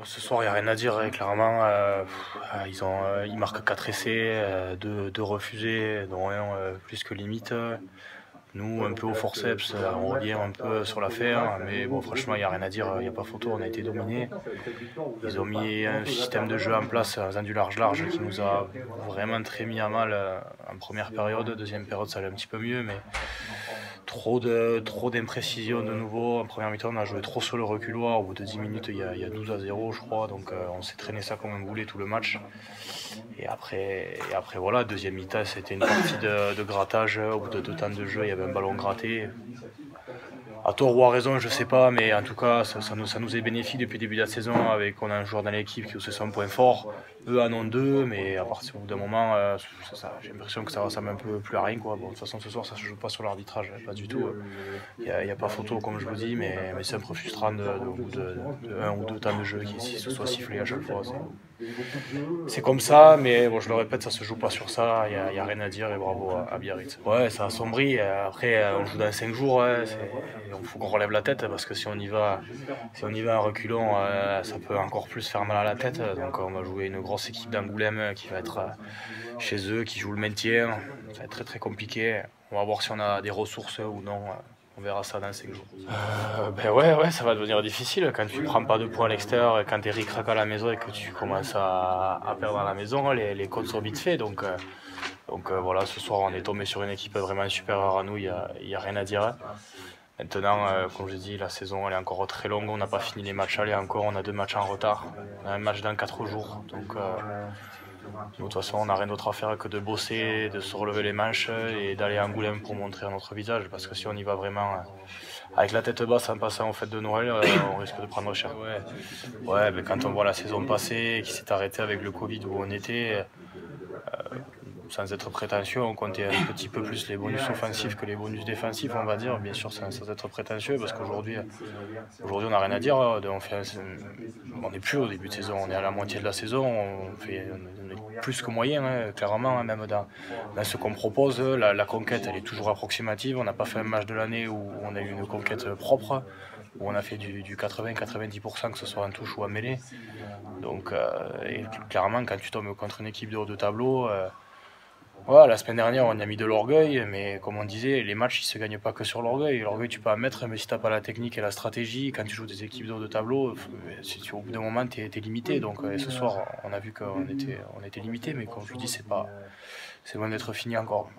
Ce soir, il n'y a rien à dire, clairement. Ils marquent 4 essais, 2 refusés, dont un plus que limite. Nous, un peu au forceps, on revient un peu sur l'affaire, mais bon, franchement, il n'y a rien à dire, il n'y a pas photo, on a été dominés. Ils ont mis un système de jeu en place, un du large-large, qui nous a vraiment très mis à mal en première période. Deuxième période, ça allait un petit peu mieux, mais trop d'imprécisions de nouveau. En première mi-temps, on a joué trop sur le reculoir. Au bout de 10 minutes, il y a 12-0, je crois, donc on s'est traîné ça comme un boulet tout le match. Et après voilà, deuxième mi-temps, c'était une partie de grattage. Au bout de 2 temps de jeu, il y avait un ballon gratté. À tort ou à raison, je sais pas, mais en tout cas, ça nous est bénéfique depuis le début de la saison. On a un joueur dans l'équipe qui c'est son point fort. Eux en ont 2, mais à partir d'un moment, j'ai l'impression que ça ressemble un peu plus à rien, quoi. Bon, de toute façon, ce soir, ça se joue pas sur l'arbitrage, pas du tout. Il n'y a pas photo, comme je vous dis, mais c'est un peu frustrant au bout de 1 ou 2 temps de jeu qui se soit sifflé à chaque fois. C'est comme ça, mais bon, je le répète, ça se joue pas sur ça, il y a rien à dire et bravo à Biarritz. Ouais, ça assombrit. Après, on joue dans 5 jours, il faut qu'on relève la tête parce que si on y va en reculant, ça peut encore plus faire mal à la tête. Donc on va jouer une grosse équipe d'Angoulême qui va être chez eux, qui joue le maintien. Ça va être très très compliqué. On va voir si on a des ressources ou non. On verra ça dans 5 jours. Ouais, ça va devenir difficile quand tu prends pas de points à l'extérieur, quand tu es ric-rac à la maison et que tu commences à perdre à la maison, les comptes sont vite faits. Donc voilà, ce soir on est tombé sur une équipe vraiment supérieure à nous, il y a rien à dire. Maintenant, comme je dis, la saison elle est encore très longue, on n'a pas fini les matchs aller encore, on a 2 matchs en retard. On a un match dans 4 jours. Donc de toute façon, on n'a rien d'autre à faire que de bosser, de se relever les manches et d'aller à Angoulême pour montrer notre visage. Parce que si on y va vraiment avec la tête basse en passant aux fêtes de Noël, on risque de prendre cher. Ouais, mais quand on voit la saison passée qui s'est arrêtée avec le Covid où on était, sans être prétentieux, on comptait un petit peu plus les bonus offensifs que les bonus défensifs, on va dire, bien sûr sans être prétentieux, parce qu'aujourd'hui on n'a rien à dire, on n'est plus au début de saison, on est à la moitié de la saison, on est plus que moyen, clairement, même dans ce qu'on propose, la conquête elle est toujours approximative, on n'a pas fait un match de l'année où on a eu une conquête propre, où on a fait du 80-90%, que ce soit en touche ou en mêlée. Donc clairement quand tu tombes contre une équipe de haut de tableau, voilà, la semaine dernière, on a mis de l'orgueil, mais comme on disait, les matchs, ils se gagnent pas que sur l'orgueil. L'orgueil, tu peux en mettre, mais si t'as pas la technique et la stratégie, quand tu joues des équipes de haut de tableau, au bout d'un moment, t'es limité. Donc, ce soir, on a vu qu'on était limité, mais comme je vous dis, c'est loin d'être fini encore.